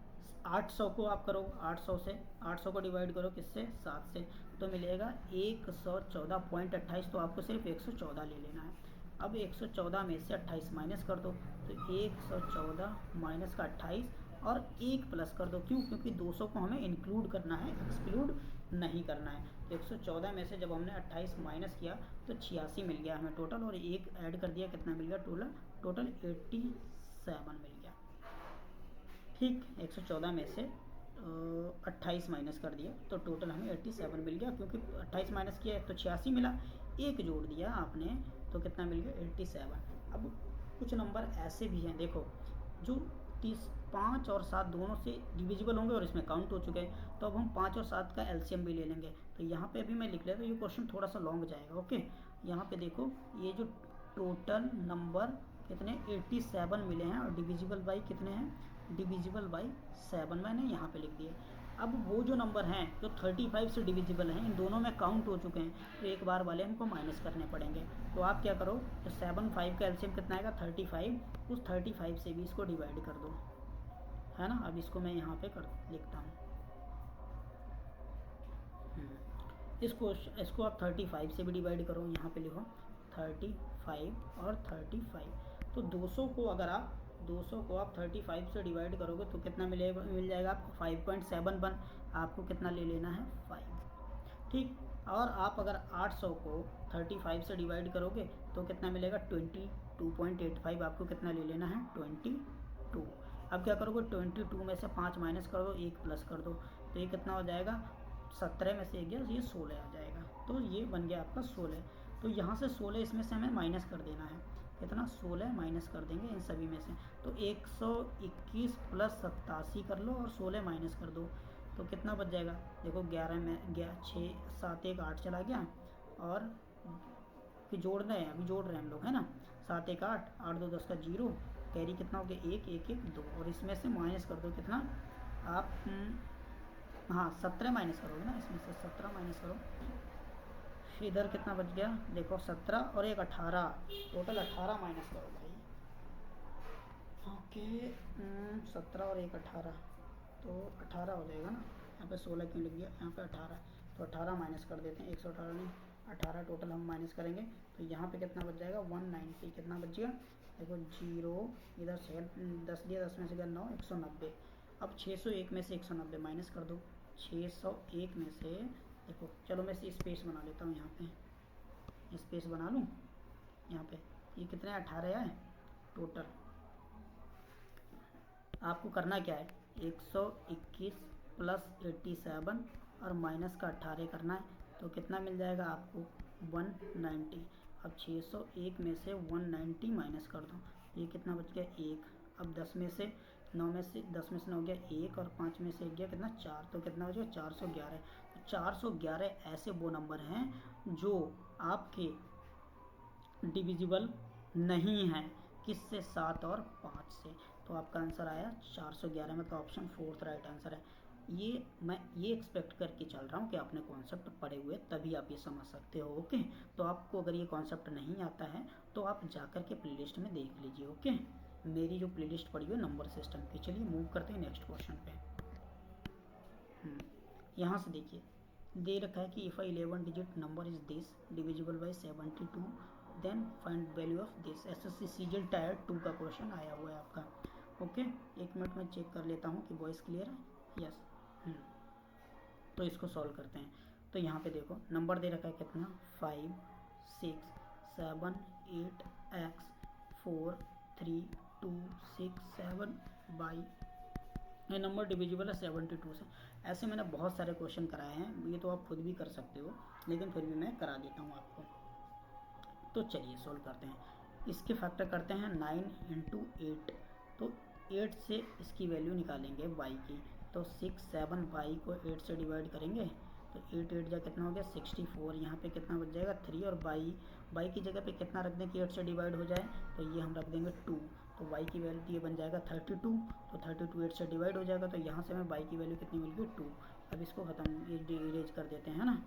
800 को आप करो 800 को डिवाइड करो किससे 7 से, तो मिलेगा 114.28, तो आपको सिर्फ 114 ले लेना है। अब 114 में से 28 माइनस कर दो, तो 114 माइनस का 28 और 1 प्लस कर दो, क्यों, क्योंकि 200 को हमें इंक्लूड करना है, एक्सक्लूड नहीं करना है। तो 114 में से जब हमने 28 माइनस किया तो 86 मिल गया हमें टोटल, और 1 ऐड कर दिया, कितना मिल गया टोटल 87 मिल गया। ठीक, 114 में से 28 माइनस कर दिया तो टोटल हमें 87 मिल गया, क्योंकि 28 माइनस किया तो 86 मिला, 1 जोड़ दिया आपने तो कितना मिल गया 87। अब कुछ नंबर ऐसे भी हैं, देखो जो 5 और 7 दोनों से डिविजिबल होंगे और इसमें काउंट हो चुके हैं, तो अब हम 5 और 7 का एलसीएम भी ले लेंगे। तो यहाँ पे अभी मैं लिख लेता हूँ, ये क्वेश्चन थोड़ा सा लॉन्ग जाएगा। ओके, यहाँ पे देखो ये जो टोटल नंबर कितने 87 मिले हैं और डिविजिबल बाई कितने हैं, डिविजिबल बाई 7 मैंने यहाँ पे लिख दिए। अब वो जो नंबर हैं जो 35 से डिविजिबल हैं, इन दोनों में काउंट हो चुके हैं, तो एक बार वाले हमको माइनस करने पड़ेंगे। तो आप क्या करो, तो 7 5 का एलसीएम कितना आएगा 35, उस 35 से भी इसको डिवाइड कर दो, है ना। अब इसको मैं यहाँ पे कर लिखता हूँ, इसको आप 35 से भी डिवाइड करो, यहाँ पे लिखो 35 और 35। तो 200 को आप 35 से डिवाइड करोगे तो कितना मिल जाएगा आपको 5.71। आपको कितना ले लेना है 5, ठीक। और आप अगर 800 को 35 से डिवाइड करोगे तो कितना मिलेगा 22.85। आपको कितना ले लेना है 22। अब क्या करोगे 22 में से 5 माइनस कर दो, 1 प्लस कर दो, तो ये कितना हो जाएगा 17 में से 1 गया, ये 16 आ जाएगा। तो ये बन गया आपका 16। तो यहाँ से 16 इसमें से हमें माइनस कर देना है, कितना 16 माइनस कर देंगे इन सभी में से। तो 121 प्लस 87 कर लो और 16 माइनस कर दो, तो कितना बच जाएगा देखो 11 में 6 7 1 8 चला गया, और फिर जोड़ रहे हैं, अभी जोड़ रहे हैं हम लोग, है ना। 7 1 8 8 2 10 का 0, कैरी कितना हो गया 1 1 1 2, और इसमें से माइनस कर दो कितना आप, हाँ 17 माइनस करोगे ना, इसमें से 17 माइनस करो, इधर कितना बच गया देखो 17 और 1 18, टोटल 18 माइनस करो भाई। ओके 17 और 1 18, तो 18 हो जाएगा ना। यहाँ पे 16 क्यों लिख दिया, यहाँ पे 18, तो 18 माइनस कर देते हैं, 118 नहीं 18 टोटल हम माइनस करेंगे। तो यहाँ पे कितना बच जाएगा 190, कितना बच गया देखो 0, इधर से 10 दिया, 10 में से गया 9, 190। अब 601 में से 190 माइनस कर दो, 601 में से देखो, चलो मैं स्पेस बना लेता हूँ, यहाँ पे स्पेस बना लूँ, यहाँ पे ये कितने 18 है टोटल। आपको करना क्या है 121 प्लस 87 और माइनस का 18 करना है, तो कितना मिल जाएगा आपको 190। अब 601 में से 190 माइनस कर दो, ये कितना बच गया 1। अब 10 में से 9 हो गया 1 और 5 में से 1 गया कितना 4, तो कितना बच गया 411। तो 411 ऐसे वो नंबर हैं जो आपके डिविजिबल नहीं हैं, किससे 7 और 5 से। तो आपका आंसर आया 411, मतलब ऑप्शन 4 राइट आंसर है। ये मैं ये एक्सपेक्ट करके चल रहा हूँ कि आपने कॉन्सेप्ट पढ़े हुए तभी आप ये समझ सकते हो। ओके, तो आपको अगर ये कॉन्सेप्ट नहीं आता है तो आप जाकर के प्लेलिस्ट में देख लीजिए। ओके, मेरी जो प्लेलिस्ट पड़ी हुई है नंबर सिस्टम की। चलिए मूव करते हैं नेक्स्ट क्वेश्चन पे। यहाँ से देखिए दे रखा है कि if 11 digit number is this divisible by 72 then find value of this. SSC CGL tier 2 का क्वेश्चन आया हुआ है आपका। ओके, 1 मिनट में चेक कर लेता हूँ कि वॉइस क्लियर है। यस, तो इसको सॉल्व करते हैं। तो यहाँ पे देखो नंबर दे रखा है कितना 5 6 7 8 x 4 3 2 6 7 बाई, ये नंबर डिविजिबल है 72 से। ऐसे मैंने बहुत सारे क्वेश्चन कराए हैं, ये तो आप खुद भी कर सकते हो, लेकिन फिर भी मैं करा देता हूँ आपको। तो चलिए सॉल्व करते हैं। इसके फैक्टर करते हैं 9 इंटू 8, तो 8 से इसकी वैल्यू निकालेंगे y की, तो 6 7 y को 8 से डिवाइड करेंगे, तो 8 8 जा कितना हो गया 64। यहाँ पे कितना बच जाएगा 3, और y की जगह पे कितना रख दें कि 8 से डिवाइड हो जाए, तो ये हम रख देंगे 2, तो y की वैल्यू ये बन जाएगा 32, तो 32 8 से डिवाइड हो जाएगा, तो यहाँ से हमें y की वैल्यू कितनी मिल गई 2। अब इसको ख़त्म इरेज कर देते हैं, है ना।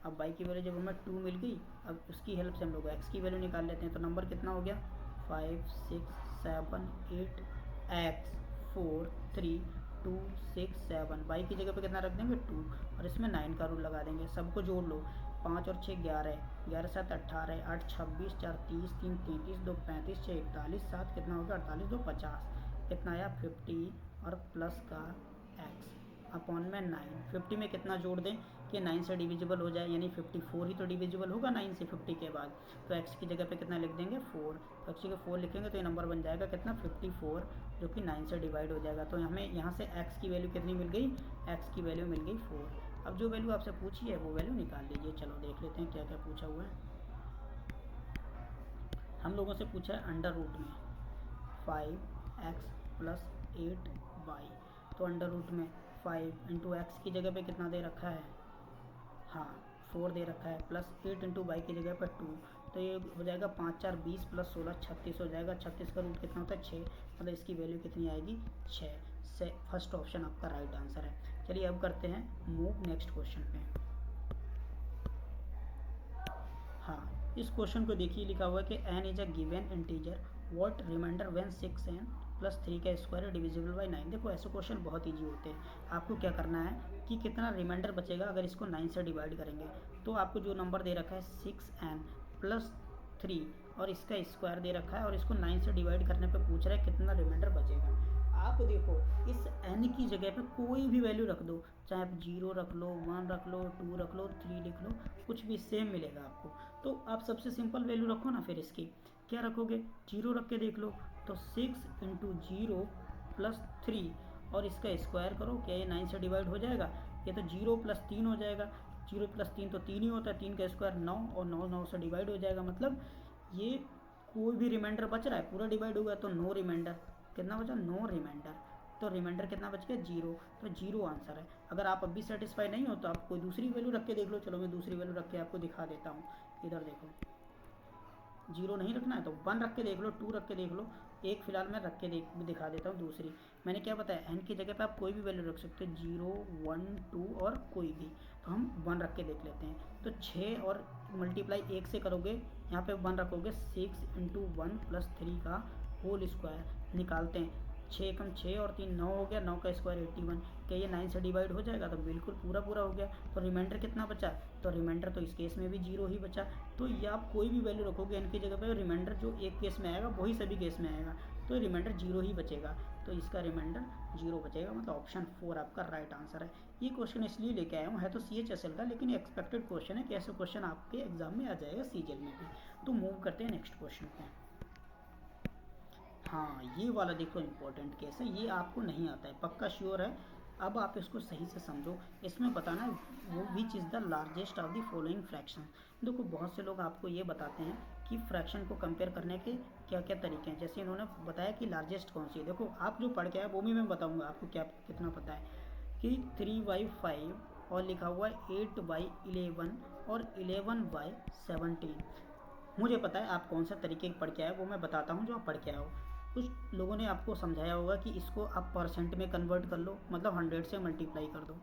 अब y की वैल्यू जब हमें 2 मिल गई, अब उसकी हेल्प से हम लोग x की वैल्यू निकाल लेते हैं। तो नंबर कितना हो गया 5 6 7 8 x 4 3 2 6 7, y की जगह पे कितना रख देंगे 2, और इसमें 9 का रूल लगा देंगे। सबको जोड़ लो, 5 और 6 11, 11 7 18, 8 26, 4 30, 3 33, 2 35, 6 41, 7 कितना हो गया 48, 2 50, कितना आया 50, और प्लस का x अपॉन में 9। 50 में कितना जोड़ दें कि 9 से डिविजिबल हो जाए, यानी 54 ही तो डिविजिबल होगा 9 से 50 के बाद। तो x की जगह पे कितना लिख देंगे 4, तो x की 4 लिखेंगे तो ये नंबर बन जाएगा कितना 54, जो कि 9 से डिवाइड हो जाएगा। तो हमें यहाँ से x की वैल्यू कितनी मिल गई, x की वैल्यू मिल गई 4। अब जो वैल्यू आपसे पूछी है वो वैल्यू निकाल लीजिए। चलो देख लेते हैं क्या क्या पूछा हुआ है। हम लोगों से पूछा है अंडर रूट में 5x प्लस 8 वाई। तो अंडर रूट में 5 इंटू एक्स की जगह पे कितना दे रखा है, हाँ 4 दे रखा है, प्लस 8 इंटू वाई की जगह पर 2। तो ये हो जाएगा 5 4 20 प्लस 16 36 हो जाएगा। 36 का रूट कितना होता है 6, मतलब इसकी वैल्यू कितनी आएगी 6 से। फर्स्ट ऑप्शन आपका राइट आंसर है। चलिए अब करते हैं मूव नेक्स्ट क्वेश्चन पे। हाँ, इस क्वेश्चन को देखिए, लिखा हुआ है कि n is a given integer what remainder when 6n plus 3 का स्क्वायर डिविजिबल बाई 9। देखो ऐसे क्वेश्चन बहुत ईजी होते हैं। आपको क्या करना है कि कितना रिमाइंडर बचेगा अगर इसको 9 से डिवाइड करेंगे। तो आपको जो नंबर दे रखा है 6n प्लस 3 और इसका स्क्वायर दे रखा है और इसको 9 से डिवाइड करने पे पूछ रहा है कितना रिमाइंडर बचेगा। आप देखो इस n की जगह पे कोई भी वैल्यू रख दो, चाहे आप 0 रख लो, 1 रख लो, 2 रख लो, 3 लिख लो, कुछ भी सेम मिलेगा आपको। तो आप सबसे सिंपल वैल्यू रखो ना, फिर इसकी क्या रखोगे 0 रख के देख लो। तो 6 इंटू 0 प्लस 3 और इसका स्क्वायर करो, क्या ये 9 से डिवाइड हो जाएगा? ये तो 0 प्लस 3 हो जाएगा। 0 प्लस 3 तो 3 ही होता है, 3 का स्क्वायर 9 और 9 9 से डिवाइड हो जाएगा। मतलब ये कोई भी रिमाइंडर बच रहा है, पूरा डिवाइड होगा तो नो रिमाइंडर। कितना बचा? No reminder. तो रिमाइंडर कितना बच गया 0। तो 0 आंसर है। अगर आप अब भी सेटिस्फाई नहीं हो तो आप कोई दूसरी वैल्यू रख के देख लो। चलो मैं दूसरी वैल्यू रख के आपको दिखा देता हूँ। इधर देखो, 0 नहीं रखना है तो 1 रख के देख लो, 2 रख के देख लो। एक फिलहाल मैं रख के दिखा देता हूँ दूसरी। मैंने क्या बताया, n की जगह पे आप कोई भी वैल्यू रख सकते हो, 0 1 2 और कोई भी। तो हम 1 रख के देख लेते हैं। तो 6 और मल्टीप्लाई 1 से करोगे, यहाँ पे 1 रखोगे, 6 इंटू 1 प्लस 3 का होल स्क्वायर निकालते हैं। 6 कम 6 और 3 9 हो गया, 9 का स्क्वायर 81। क्या ये 9 से डिवाइड हो जाएगा? तो बिल्कुल पूरा पूरा हो गया। तो रिमाइंडर कितना बचा? तो रिमाइंडर तो इस केस में भी 0 ही बचा। तो ये आप कोई भी वैल्यू रखोगे n की जगह पर, रिमाइंडर जो एक केस में आएगा वही सभी केस में आएगा। तो रिमाइंडर 0 ही बचेगा। तो इसका रिमाइंडर 0 बचेगा, मतलब ऑप्शन 4 आपका राइट आंसर है। ये क्वेश्चन इसलिए लेके आया हूँ, है तो CHSL का, लेकिन एक्सपेक्टेड क्वेश्चन है कि ऐसे क्वेश्चन आपके एग्जाम में आ जाएगा CGL में भी। तो मूव करते हैं नेक्स्ट क्वेश्चन पे। हाँ, ये वाला देखो इंपॉर्टेंट केस है, ये आपको नहीं आता है पक्का श्योर है। अब आप इसको सही से समझो। इसमें बताना वो which is the largest of the following fraction. देखो बहुत से लोग आपको ये बताते हैं कि फ्रैक्शन को कंपेयर करने के क्या क्या तरीके हैं। जैसे इन्होंने बताया कि लार्जेस्ट कौन सी है। देखो आप जो पढ़ के आए वो भी मैं बताऊँगा आपको क्या कितना पता है कि 3/5 और लिखा हुआ है 8/11 और 11/17। मुझे पता है आप कौन सा तरीके पढ़ के आए, वो मैं बताता हूँ जो आप पढ़ के आओ। कुछ लोगों ने आपको समझाया होगा कि इसको आप परसेंट में कन्वर्ट कर लो, मतलब 100 से मल्टीप्लाई कर दो,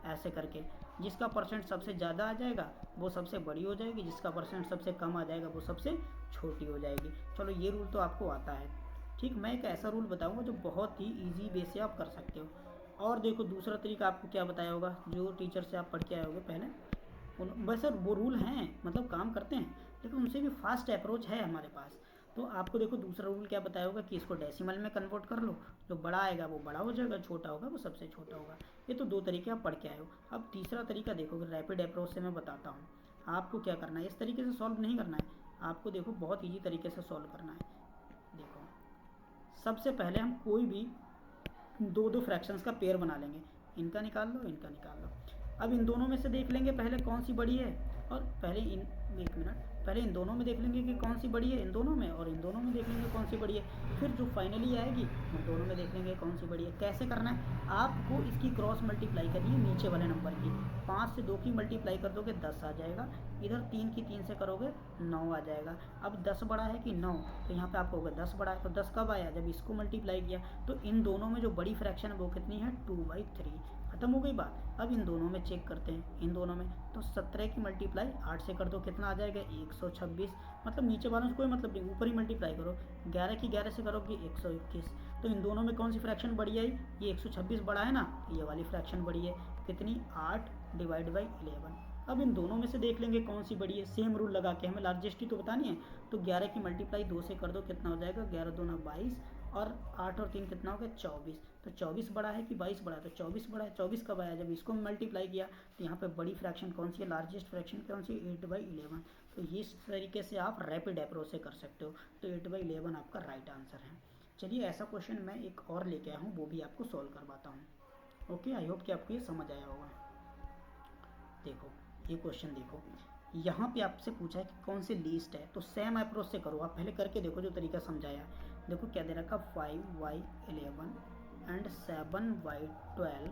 ऐसे करके जिसका परसेंट सबसे ज़्यादा आ जाएगा वो सबसे बड़ी हो जाएगी, जिसका परसेंट सबसे कम आ जाएगा वो सबसे छोटी हो जाएगी। चलो ये रूल तो आपको आता है, ठीक। मैं एक ऐसा रूल बताऊँगा जो बहुत ही ईजी वे से आप कर सकते हो। और देखो दूसरा तरीका आपको क्या बताया होगा, जो टीचर से आप पढ़ के आए होगे पहले, वैसे वो रूल हैं, मतलब काम करते हैं, लेकिन उनसे भी फास्ट अप्रोच है हमारे पास। तो आपको देखो दूसरा रूल क्या बताया होगा कि इसको डेसिमल में कन्वर्ट कर लो, जो बड़ा आएगा वो बड़ा हो जाएगा, छोटा होगा वो सबसे छोटा होगा। ये तो 2 तरीके आप पढ़ के आए हो। अब तीसरा तरीका देखो, रैपिड अप्रोच से मैं बताता हूँ आपको क्या करना है। इस तरीके से सॉल्व नहीं करना है आपको, देखो बहुत ईजी तरीके से सॉल्व करना है। देखो सबसे पहले हम कोई भी 2 फ्रैक्शंस का पेयर बना लेंगे, इनका निकाल लो, इनका निकाल लो। अब इन दोनों में से देख लेंगे पहले कौन सी बड़ी है, और पहले इन दोनों में देख लेंगे कि कौन सी बड़ी है इन दोनों में, और इन दोनों में देख लेंगे कौन सी बड़ी है। फिर जो फाइनली आएगी उन दोनों में देख लेंगे कौन सी बड़ी है। कैसे करना है, आपको इसकी क्रॉस मल्टीप्लाई करनी है नीचे वाले नंबर की। 5 से 2 की मल्टीप्लाई कर दोगे 10 आ जाएगा, इधर 3 की 3 से करोगे 9 आ जाएगा। अब 10 बड़ा है कि 9, तो यहाँ पे आपको होगा 10 बड़ा है। तो 10 कब आया, जब इसको मल्टीप्लाई किया। तो इन दोनों में जो बड़ी फ्रैक्शन है वो कितनी है 2/3। खत्म हो गई बात। अब इन दोनों में चेक करते हैं, इन दोनों में तो 17 की मल्टीप्लाई 8 से कर दो, कितना आ जाएगा 126। मतलब नीचे वालों से कोई मतलब नहीं, ऊपर ही मल्टीप्लाई करो। 11 की 11 से करोगे 121। तो इन दोनों में कौन सी फ्रैक्शन बड़ी आई, ये 126 बड़ा है ना, ये वाली फ्रैक्शन बड़ी है। कितनी, 8/11। अब इन दोनों में से देख लेंगे कौन सी बड़ी है, सेम रूल लगा के, हमें लार्जेस्ट ही तो बतानी है। तो 11 की मल्टीप्लाई 2 से कर दो, कितना हो जाएगा 11 दूना 22, और 8 और 3 कितना हो गया 24। तो 24 बड़ा है कि 22 बड़ा है, तो 24 बड़ा है। 24 कब आया, जब इसको मल्टीप्लाई किया। तो यहाँ पे बड़ी फ्रैक्शन कौन सी है, लार्जेस्ट फ्रैक्शन कौन सी, 8/11। तो इस तरीके से आप रैपिड अप्रोच से कर सकते हो। तो 8/11 आपका राइट आंसर है। चलिए ऐसा क्वेश्चन मैं एक और लेके आया हूँ, वो भी आपको सॉल्व करवाता हूँ। ओके, आई होप कि आपको ये समझ आया होगा। देखो ये क्वेश्चन देखो, यहाँ पे आपसे पूछा है कि कौन सी लीस्ट है। तो सेम अप्रोच से करो, आप पहले करके देखो जो तरीका समझाया। देखो क्या दे रखा, 5/11 एंड 7/12,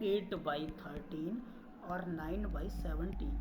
8/13 और 9/17।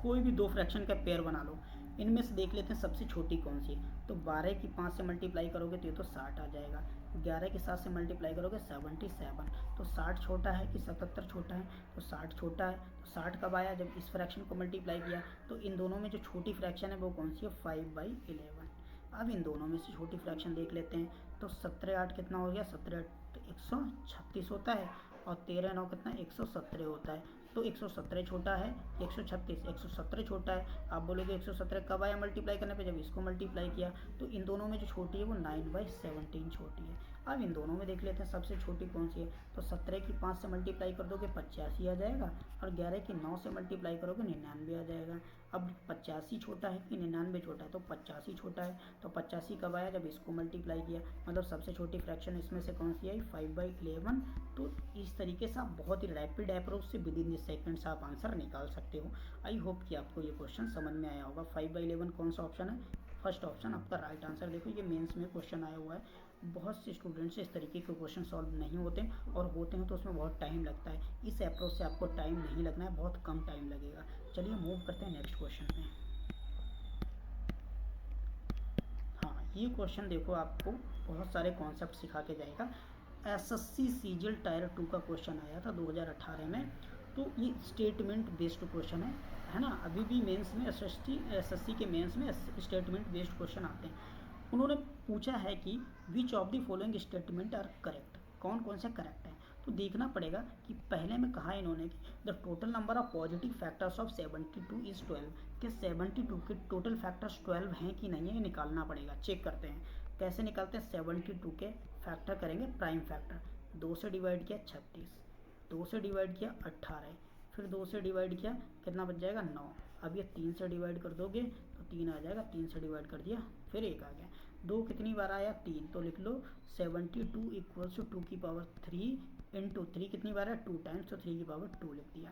कोई भी दो फ्रैक्शन का पेयर बना लो। इनमें से देख लेते हैं सबसे छोटी कौन सी है। तो 12 की 5 से मल्टीप्लाई करोगे तो ये तो 60 आ जाएगा। 11 के 7 से मल्टीप्लाई करोगे 77। तो 60 छोटा है कि 77 छोटा है? तो 60 छोटा है। तो 60 कब आया? जब इस फ्रैक्शन को मल्टीप्लाई किया। तो इन दोनों में जो छोटी फ्रैक्शन है वो कौन सी है? 5/11। अब इन दोनों में से छोटी फ्रैक्शन देख लेते हैं। तो 17/8 कितना हो गया? 17/8 136 होता है, और 13/9 कितना? 117 होता है। तो 117 छोटा है, 136, 117 छोटा है। आप बोलोगे 117 कब आया मल्टीप्लाई करने पे? जब इसको मल्टीप्लाई किया। तो इन दोनों में जो छोटी है वो 9/17 छोटी है। अब इन दोनों में देख लेते हैं सबसे छोटी कौन सी है। तो 17 की 5 से मल्टीप्लाई कर दोगे 85 आ जाएगा, और 11 की 9 से मल्टीप्लाई करोगे 99 आ जाएगा। अब 85 छोटा है कि 99 छोटा है? तो 85 छोटा है। तो 85 कब आया? जब इसको मल्टीप्लाई किया। मतलब सबसे छोटी फ्रैक्शन इसमें से कौन सी आई? 5/11। तो इस तरीके से आप बहुत ही रैपिड अप्रोच से विद इन सेकेंड्स आप आंसर निकाल सकते हो। आई होप कि आपको ये क्वेश्चन समझ में आया होगा। 5/11 कौन सा ऑप्शन है? फर्स्ट ऑप्शन आपका राइट आंसर। देखो ये मेंस में क्वेश्चन आया हुआ है। बहुत से स्टूडेंट्स इस तरीके के क्वेश्चन सॉल्व नहीं होते, और होते हैं तो उसमें बहुत टाइम लगता है। इस अप्रोच से आपको टाइम नहीं लगना है, बहुत कम टाइम लगेगा। चलिए मूव करते हैं नेक्स्ट क्वेश्चन पे। हाँ, ये क्वेश्चन देखो आपको बहुत सारे कॉन्सेप्ट सिखा के जाएगा। एसएससी सीजीएल टायर 2 का क्वेश्चन आया था 2018 में। तो ये स्टेटमेंट बेस्ड क्वेश्चन है ना। अभी भी मेंस में एसएससी के मेंस में स्टेटमेंट बेस्ड क्वेश्चन आते हैं। उन्होंने पूछा है कि which of the following statement are correct, कौन कौन से करेक्ट हैं। तो देखना पड़ेगा कि पहले में कहा इन्होंने कि the total number of positive factors of 72 is 12। कि 72 के टोटल फैक्टर्स 12 हैं कि नहीं है, ये निकालना पड़ेगा। चेक करते हैं कैसे निकालते हैं। 72 के फैक्टर करेंगे प्राइम फैक्टर। 2 से डिवाइड किया 36, 2 से डिवाइड किया 18, फिर 2 से डिवाइड किया कितना बच जाएगा? 9। अब ये 3 से डिवाइड कर दोगे तो 3 आ जाएगा। 3 से डिवाइड कर दिया, फिर 1 आ गया। 2 कितनी बार आया? 3। तो लिख लो 72 इक्वल्स टू 2 की पावर 3 इंटू 3 कितनी बार है? 2 टाइम्स, तो 3 की पावर 2 लिख दिया।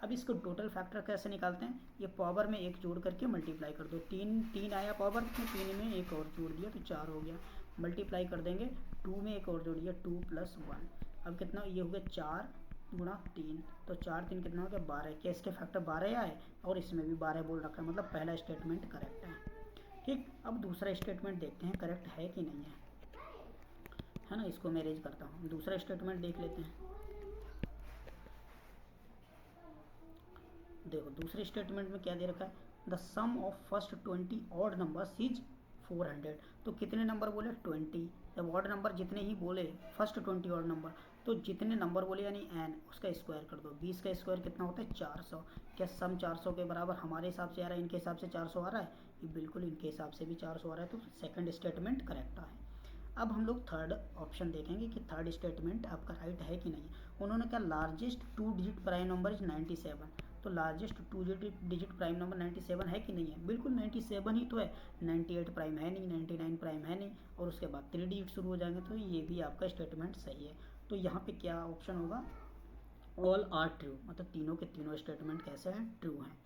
अब इसको टोटल फैक्टर कैसे निकालते हैं? ये पावर में 1 जोड़ करके मल्टीप्लाई कर दो। 3 आया पावर में, 3 में 1 और जोड़ दिया तो 4 हो गया। मल्टीप्लाई कर देंगे, 2 में 1 और जोड़ दिया, 2 + 1। अब कितना ये हो गया? 4 गुणा 3, तो 4 3 कितना हो गया? 12। क्या इसके फैक्टर 12 आए? और इसमें भी 12 बोल रखा है, मतलब पहला स्टेटमेंट करेक्ट है। ठीक, अब दूसरा स्टेटमेंट देखते हैं करेक्ट है कि नहीं है ना। इसको मैं अरेंज करता हूँ, दूसरा स्टेटमेंट देख लेते हैं। देखो दूसरे स्टेटमेंट में क्या दे रखा है? The sum of first 20 odd numbers is 400। तो कितने नंबर बोले? 20। जब ऑड नंबर जितने ही बोले, फर्स्ट 20 ऑड नंबर, तो जितने नंबर बोले यानी n, उसका स्क्वायर कर दो। 20 का स्क्वायर कितना होता है? 400। क्या सम 400 के बराबर हमारे हिसाब से आ रहा है, इनके हिसाब से 400 आ रहा है? ये बिल्कुल इनके हिसाब से भी 400 आ रहा है। तो सेकंड स्टेटमेंट करेक्ट है। अब हम लोग थर्ड ऑप्शन देखेंगे कि थर्ड स्टेटमेंट आपका राइट है कि नहीं। उन्होंने कहा largest 2 digit prime number is 97। तो लार्जेस्ट 2 डिजिट प्राइम नंबर 97 है कि नहीं है? बिल्कुल 97 ही तो है। 98 प्राइम है नहीं, 99 प्राइम है नहीं, और उसके बाद 3 डिजिट शुरू हो जाएंगे। तो ये भी आपका स्टेटमेंट सही है। तो यहाँ पे क्या ऑप्शन होगा? ऑल आर ट्रू, मतलब तीनों के तीनों स्टेटमेंट कैसे हैं? ट्रू हैं।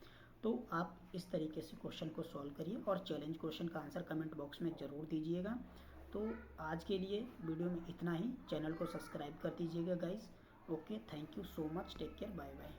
तो आप इस तरीके से क्वेश्चन को सॉल्व करिए, और चैलेंज क्वेश्चन का आंसर कमेंट बॉक्स में ज़रूर दीजिएगा। तो आज के लिए वीडियो में इतना ही। चैनल को सब्सक्राइब कर दीजिएगा guys. Okay, thank you so much, take care, bye bye.